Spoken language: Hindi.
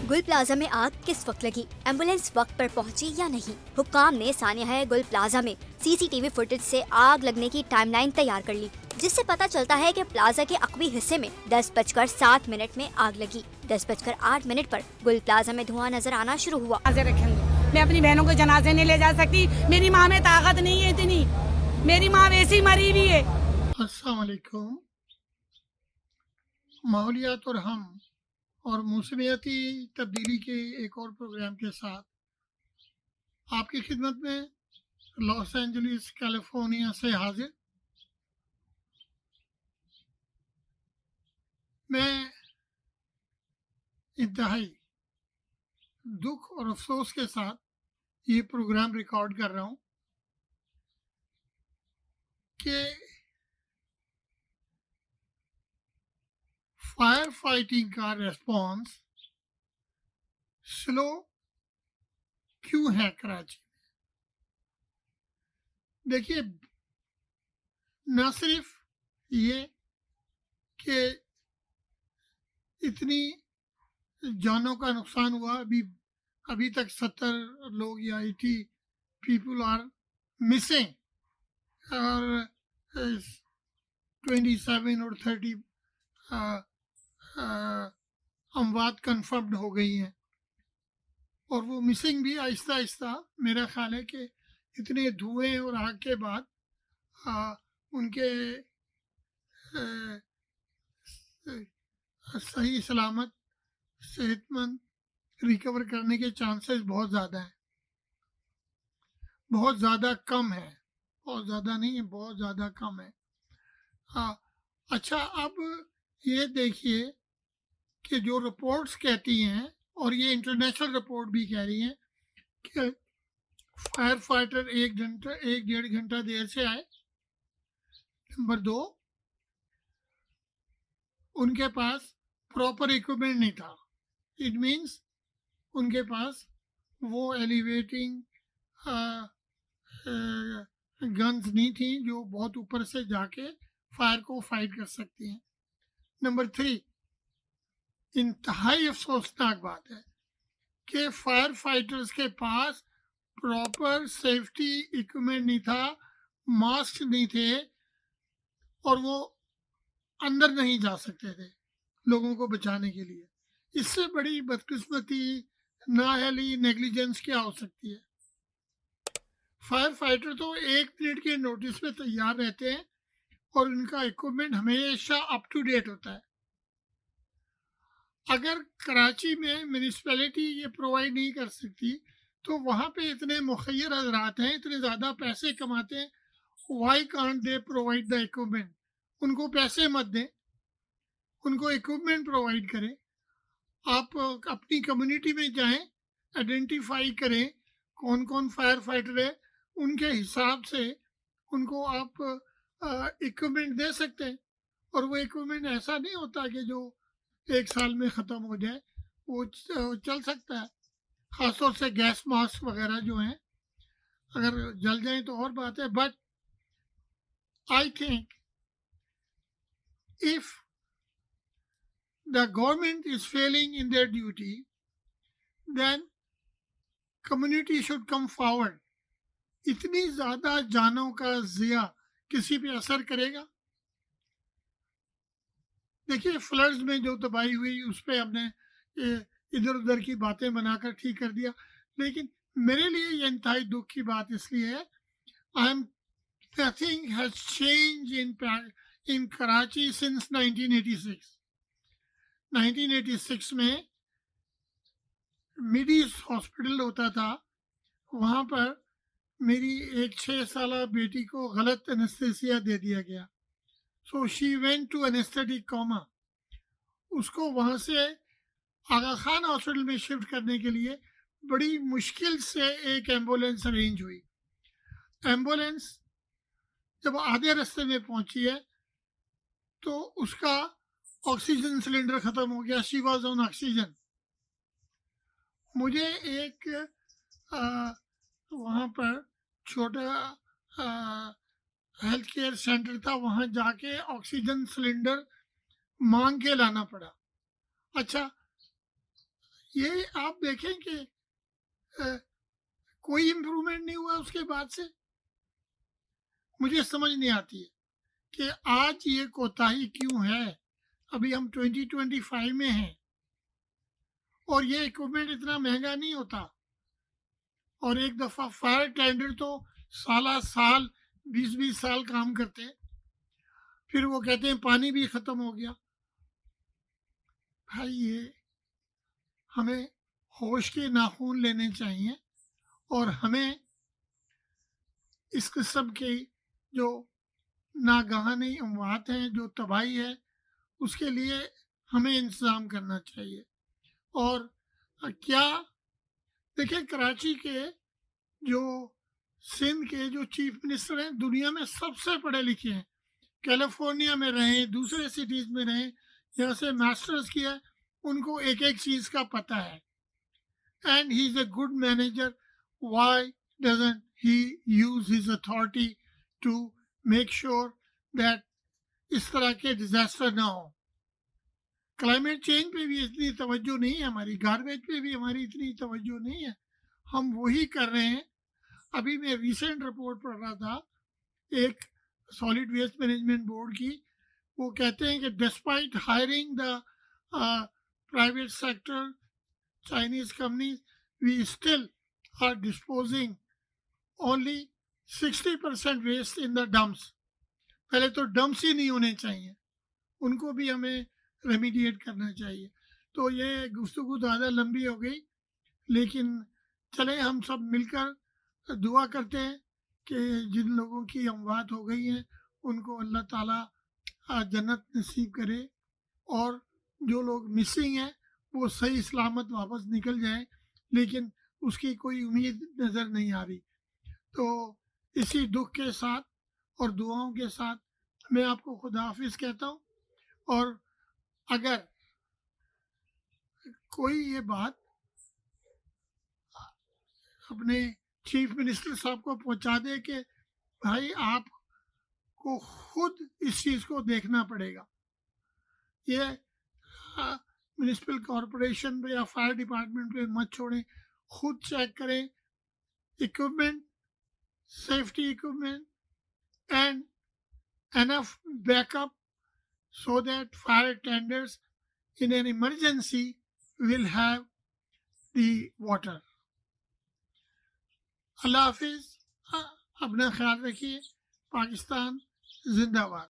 गुल प्लाजा में आग किस वक्त लगी, एम्बुलेंस वक्त पर पहुंची या नहीं। हुक्काम ने सानिया गुल प्लाजा में सीसीटीवी फुटेज से आग लगने की टाइमलाइन तैयार कर ली, जिससे पता चलता है कि प्लाजा के अकवी हिस्से में 10:07 में आग लगी। 10:08 पर गुल प्लाजा में धुआं नजर आना शुरू हुआ। मैं अपनी बहनों को जनाजे नहीं ले जा सकती, मेरी माँ में ताकत नहीं है इतनी, मेरी माँ वैसी मरी हुई है। अस्सलाम वालेकुम। माहौलियात और हम और मौसमियाती तब्दीली के एक और प्रोग्राम के साथ आपकी खिदमत में लॉस एंजलिस कैलिफोर्निया से हाजिर। मैं इंतहाई दुख और अफसोस के साथ ये प्रोग्राम रिकॉर्ड कर रहा हूँ कि फायर फाइटिंग का रेस्पॉन्स स्लो क्यों है कराची में। देखिए, न सिर्फ ये कि इतनी जानों का नुकसान हुआ, अभी तक 70 लोग या 80 पीपल आर मिसिंग और 27 और 30 अमवात कंफर्म्ड हो गई हैं, और वो मिसिंग भी आहिस्ता आहिस्ता, मेरा ख्याल है कि इतने धुएं और आग के बाद उनके सही सलामत सेहतमंद रिकवर करने के चांसेस बहुत ज़्यादा हैं, बहुत ज़्यादा कम है, बहुत ज़्यादा नहीं है, बहुत ज़्यादा कम है। अच्छा, अब ये देखिए कि जो रिपोर्ट्स कहती हैं, और ये इंटरनेशनल रिपोर्ट भी कह रही हैं कि फायर फाइटर 1-1.5 घंटा देर से आए। नंबर 2, उनके पास प्रॉपर इक्विपमेंट नहीं था। इट मीन्स उनके पास वो एलिवेटिंग गन्स नहीं थी जो बहुत ऊपर से जाके फायर को फाइट कर सकती हैं। नंबर 3, इंतहाई अफसोसनाक बात है कि फायर फाइटर्स के पास प्रॉपर सेफ्टी इक्विपमेंट नहीं था, मास्क नहीं थे, और वो अंदर नहीं जा सकते थे लोगों को बचाने के लिए। इससे बड़ी बदकिस्मती, नाअहली, नेग्लिजेंस क्या हो सकती है। फायर फाइटर तो 1 मिनट के नोटिस पे तैयार रहते हैं और उनका इक्विपमेंट हमेशा अप टू डेट होता है। अगर कराची में म्यूनिसिपैलिटी ये प्रोवाइड नहीं कर सकती तो वहाँ पे इतने मुखय्यर हजरात हैं, इतने ज़्यादा पैसे कमाते हैं, why can't they provide the equipment. उनको पैसे मत दें, उनको इक्विपमेंट प्रोवाइड करें। आप अपनी कम्युनिटी में जाएं, आइडेंटिफाई करें कौन कौन फायर फाइटर है, उनके हिसाब से उनको आप इक्विपमेंट दे सकते हैं। और वो इक्विपमेंट ऐसा नहीं होता कि जो 1 साल में ख़त्म हो जाए, वो चल सकता है। ख़ासतौर से गैस मास्क वगैरह जो हैं, अगर जल जाएं तो और बात है। But I think if the government is failing in their duty, then community should come forward. इतनी ज़्यादा जानों का ज़िया किसी पे असर करेगा? देखिए, फ्लड्स में जो तबाही हुई उस पर हमने इधर उधर की बातें बनाकर ठीक कर दिया, लेकिन मेरे लिए ये इंतहाई दुख की बात इसलिए है, nothing has changed in Karachi since 1986. 1986 में मिडीज हॉस्पिटल होता था, वहाँ पर मेरी एक 6 साला बेटी को गलत एनेस्थीसिया दे दिया गया। So she went to anaesthetic coma. उसको वहाँ से आगा खान हॉस्पिटल में शिफ्ट करने के लिए बड़ी मुश्किल से एक एम्बुलेंस अरेंज हुई। एम्बुलेंस जब आधे रास्ते में पहुँची है तो उसका ऑक्सीजन सिलेंडर ख़त्म हो गया। She was on oxygen. मुझे एक वहाँ पर छोटा हेल्थ केयर सेंटर था, वहाँ जाके ऑक्सीजन सिलेंडर मांग के लाना पड़ा। अच्छा, ये आप देखें कि अ, कोई इम्प्रूवमेंट नहीं हुआ उसके बाद से। मुझे समझ नहीं आती है कि आज ये कोताही क्यों है। अभी हम 2025 में हैं और ये इक्विपमेंट इतना महंगा नहीं होता। और एक दफ़ा फायर टेंडर तो साला साल 20-20 साल काम करते हैं, फिर वो कहते हैं पानी भी ख़त्म हो गया। भाई ये हमें होश के नाखून लेने चाहिए और हमें इस किस्म की जो नागहानी अमवात हैं, जो तबाही है, उसके लिए हमें इंतज़ाम करना चाहिए। और क्या देखिए, कराची के जो सिंध के जो चीफ मिनिस्टर हैं, दुनिया में सबसे पढ़े लिखे हैं। कैलिफोर्निया में रहें, दूसरे सिटीज़ में रहें, यहाँ से मास्टर्स किया है, उनको एक एक चीज़ का पता है। And he is a good manager. Why doesn't he use his authority to make sure that इस तरह के डिजास्टर ना हो। क्लाइमेट चेंज पे भी इतनी तवज्जो नहीं है हमारी, गार्बेज पे भी हमारी इतनी तवज्जो नहीं है, हम वही कर रहे हैं। अभी मैं रिसेंट रिपोर्ट पढ़ रहा था एक सॉलिड वेस्ट मैनेजमेंट बोर्ड की। वो कहते हैं कि despite hiring the private sector Chinese companies, we still are disposing only 60% waste in the dumps. पहले तो डम्प्स ही नहीं होने चाहिए, उनको भी हमें रेमीडिएट करना चाहिए। तो ये गुफ्तगू ज़्यादा लंबी हो गई, लेकिन चले हम सब मिलकर दुआ करते हैं कि जिन लोगों की अमवात हो गई हैं उनको अल्लाह ताला जन्नत नसीब करे, और जो लोग मिसिंग हैं वो सही सलामत वापस निकल जाएं, लेकिन उसकी कोई उम्मीद नज़र नहीं आ रही। तो इसी दुख के साथ और दुआओं के साथ मैं आपको खुदा हाफिज़ कहता हूँ। और अगर कोई ये बात अपने चीफ मिनिस्टर साहब को पहुंचा दे कि भाई आपको खुद इस चीज़ को देखना पड़ेगा, ये म्यूनिसिपल कॉरपोरेशन पे या फायर डिपार्टमेंट पे मत छोड़ें, खुद चेक करें equipment, safety equipment and enough backup so that fire tenders in an emergency will have the water. अल्लाह हाफिज़, अपना ख्याल रखिए। पाकिस्तान जिंदाबाद।